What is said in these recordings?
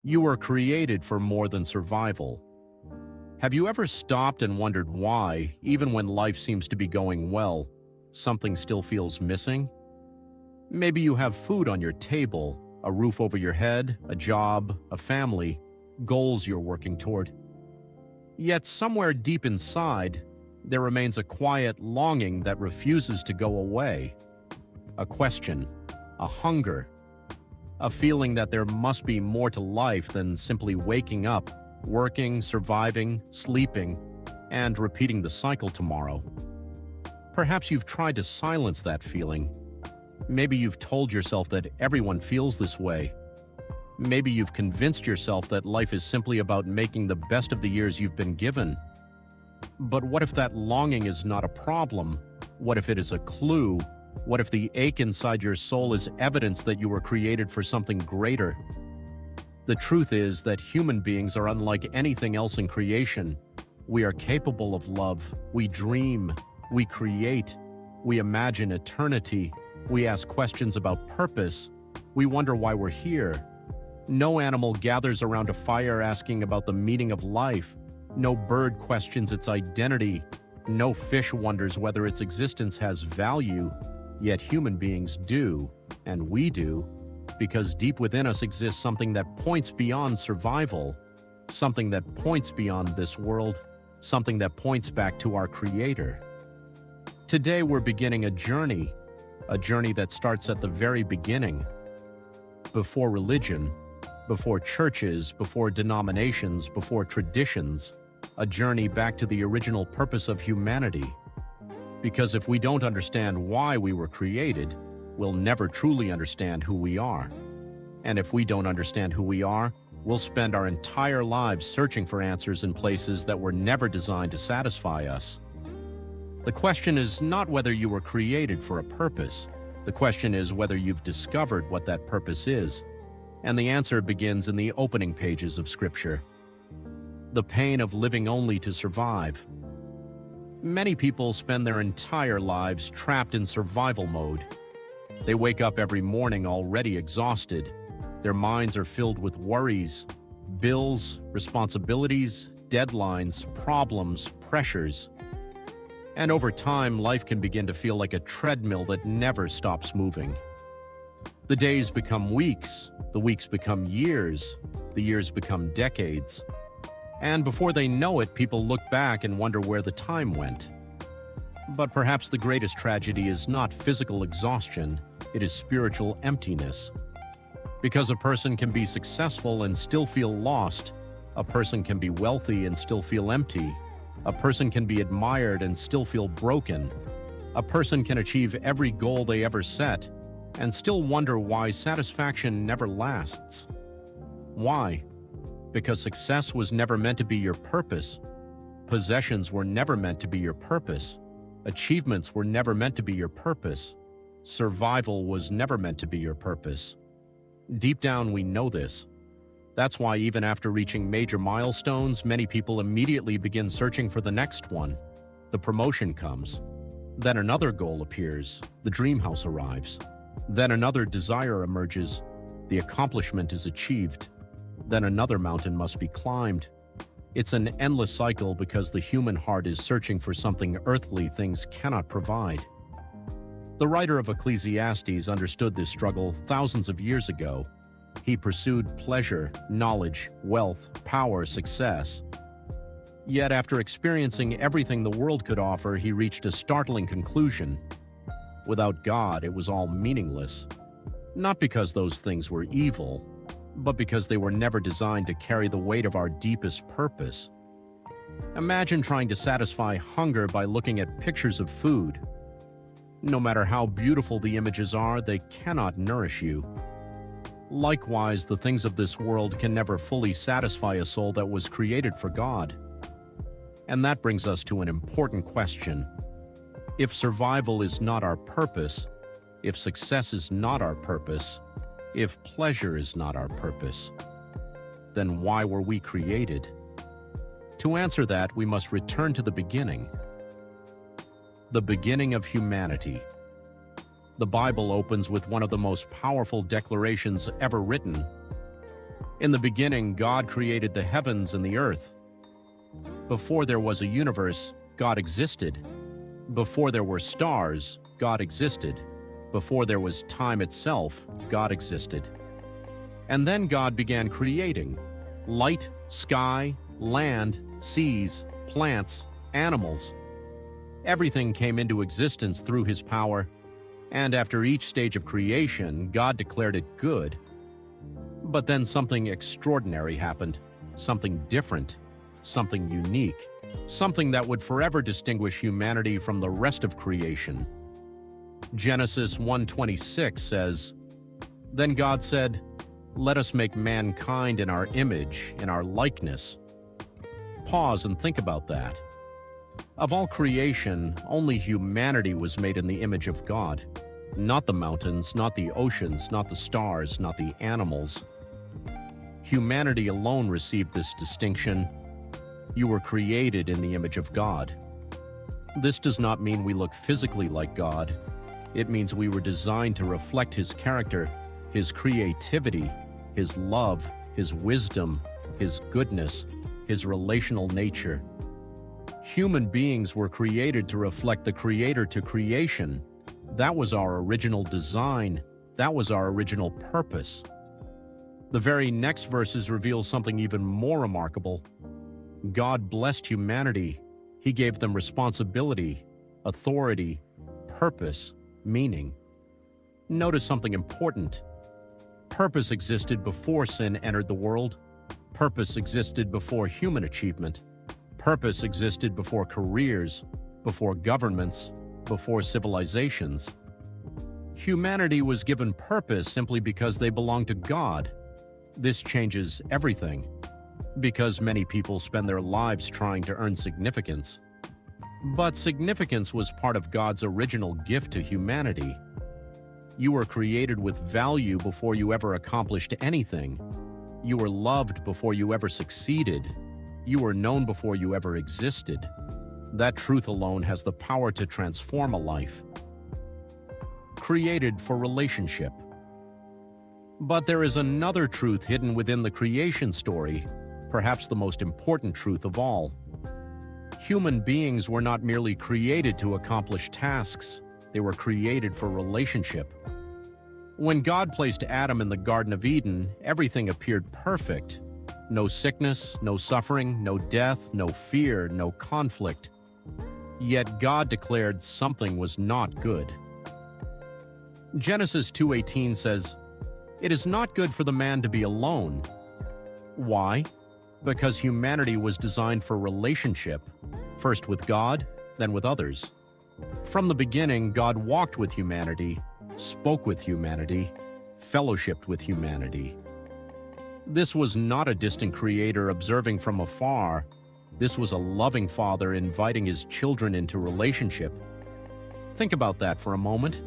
You were created for more than survival. Have you ever stopped and wondered why, even when life seems to be going well, something still feels missing? Maybe you have food on your table, a roof over your head, a job, a family, goals you're working toward. Yet somewhere deep inside, there remains a quiet longing that refuses to go away. A question, a hunger, a feeling that there must be more to life than simply waking up, working, surviving, sleeping, and repeating the cycle tomorrow. Perhaps you've tried to silence that feeling. Maybe you've told yourself that everyone feels this way. Maybe you've convinced yourself that life is simply about making the best of the years you've been given. But what if that longing is not a problem? What if it is a clue? What if the ache inside your soul is evidence that you were created for something greater? The truth is that human beings are unlike anything else in creation. We are capable of love. We dream. We create. We imagine eternity. We ask questions about purpose. We wonder why we're here. No animal gathers around a fire asking about the meaning of life. No bird questions its identity. No fish wonders whether its existence has value. Yet human beings do, and we do, because deep within us exists something that points beyond survival, something that points beyond this world, something that points back to our Creator. Today we're beginning a journey that starts at the very beginning. Before religion, before churches, before denominations, before traditions, a journey back to the original purpose of humanity. Because if we don't understand why we were created, we'll never truly understand who we are. And if we don't understand who we are, we'll spend our entire lives searching for answers in places that were never designed to satisfy us. The question is not whether you were created for a purpose. The question is whether you've discovered what that purpose is. And the answer begins in the opening pages of Scripture. The pain of living only to survive. Many people spend their entire lives trapped in survival mode. They wake up every morning already exhausted. Their minds are filled with worries, bills, responsibilities, deadlines, problems, pressures. And over time, life can begin to feel like a treadmill that never stops moving. The days become weeks, the weeks become years, the years become decades. And before they know it, people look back and wonder where the time went. But perhaps the greatest tragedy is not physical exhaustion, it is spiritual emptiness. Because a person can be successful and still feel lost, a person can be wealthy and still feel empty, a person can be admired and still feel broken, a person can achieve every goal they ever set and still wonder why satisfaction never lasts. Why? Because success was never meant to be your purpose. Possessions were never meant to be your purpose. Achievements were never meant to be your purpose. Survival was never meant to be your purpose. Deep down, we know this. That's why even after reaching major milestones, many people immediately begin searching for the next one. The promotion comes. Then another goal appears. The dream house arrives. Then another desire emerges. The accomplishment is achieved. Then another mountain must be climbed. It's an endless cycle because the human heart is searching for something earthly things cannot provide. The writer of Ecclesiastes understood this struggle thousands of years ago. He pursued pleasure, knowledge, wealth, power, success. Yet after experiencing everything the world could offer, he reached a startling conclusion. Without God, it was all meaningless. Not because those things were evil, but because they were never designed to carry the weight of our deepest purpose. Imagine trying to satisfy hunger by looking at pictures of food. No matter how beautiful the images are, they cannot nourish you. Likewise, the things of this world can never fully satisfy a soul that was created for God. And that brings us to an important question. If survival is not our purpose, if success is not our purpose, if pleasure is not our purpose, then why were we created? To answer that, we must return to the beginning. The beginning of humanity. The Bible opens with one of the most powerful declarations ever written. In the beginning, God created the heavens and the earth. Before there was a universe, God existed. Before there were stars, God existed. Before there was time itself, God existed. And then God began creating light, sky, land, seas, plants, animals. Everything came into existence through His power, and after each stage of creation, God declared it good. But then something extraordinary happened, something different, something unique, something that would forever distinguish humanity from the rest of creation. Genesis 1:26 says, "Then God said, 'Let us make mankind in our image, in our likeness.'" Pause and think about that. Of all creation, only humanity was made in the image of God. Not the mountains, not the oceans, not the stars, not the animals. Humanity alone received this distinction. You were created in the image of God. This does not mean we look physically like God. It means we were designed to reflect His character, His creativity, His love, His wisdom, His goodness, His relational nature. Human beings were created to reflect the Creator to creation. That was our original design. That was our original purpose. The very next verses reveal something even more remarkable. God blessed humanity. He gave them responsibility, authority, purpose, meaning. Notice something important. Purpose existed before sin entered the world. Purpose existed before human achievement. Purpose existed before careers, before governments, before civilizations. Humanity was given purpose simply because they belonged to God. This changes everything, because many people spend their lives trying to earn significance. But significance was part of God's original gift to humanity. You were created with value before you ever accomplished anything. You were loved before you ever succeeded. You were known before you ever existed. That truth alone has the power to transform a life. Created for relationship. But there is another truth hidden within the creation story, perhaps the most important truth of all. Human beings were not merely created to accomplish tasks, they were created for relationship. When God placed Adam in the Garden of Eden, everything appeared perfect. No sickness, no suffering, no death, no fear, no conflict. Yet God declared something was not good. Genesis 2:18 says, "It is not good for the man to be alone." Why? Because humanity was designed for relationship, first with God, then with others. From the beginning, God walked with humanity, spoke with humanity, fellowshiped with humanity. This was not a distant creator observing from afar. This was a loving father inviting his children into relationship. Think about that for a moment.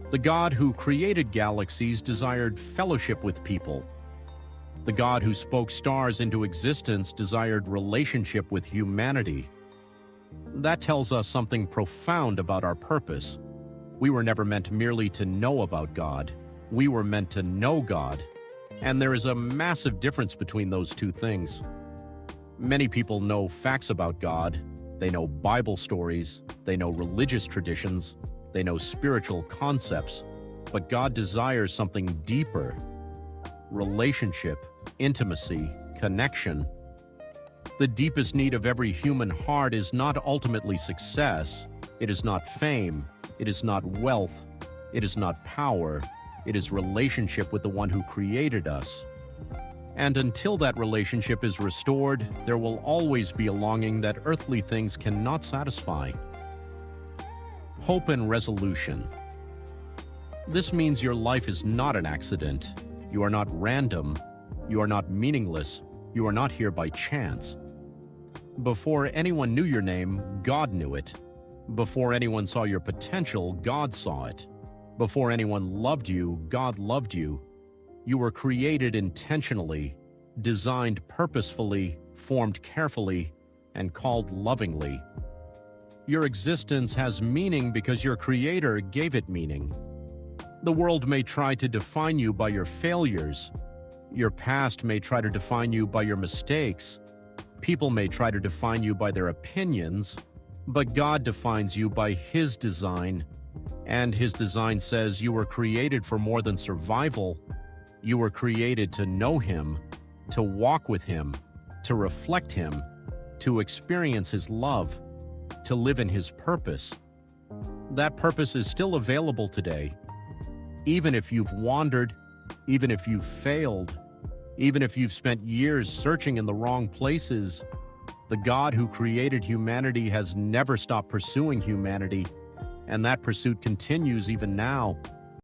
The God who created galaxies desired fellowship with people. The God who spoke stars into existence desired relationship with humanity. That tells us something profound about our purpose. We were never meant merely to know about God. We were meant to know God. And there is a massive difference between those two things. Many people know facts about God. They know Bible stories. They know religious traditions. They know spiritual concepts. But God desires something deeper. Relationship, intimacy, connection. The deepest need of every human heart is not ultimately success. It is not fame. It is not wealth. It is not power. It is relationship with the one who created us. And until that relationship is restored, there will always be a longing that earthly things cannot satisfy. Hope and resolution. This means your life is not an accident. You are not random. You are not meaningless. You are not here by chance. Before anyone knew your name, God knew it. Before anyone saw your potential, God saw it. Before anyone loved you, God loved you. You were created intentionally, designed purposefully, formed carefully, and called lovingly. Your existence has meaning because your Creator gave it meaning. The world may try to define you by your failures. Your past may try to define you by your mistakes. People may try to define you by their opinions, but God defines you by His design. And His design says you were created for more than survival. You were created to know Him, to walk with Him, to reflect Him, to experience His love, to live in His purpose. That purpose is still available today. Even if you've wandered, even if you've failed, even if you've spent years searching in the wrong places, the God who created humanity has never stopped pursuing humanity, and that pursuit continues even now.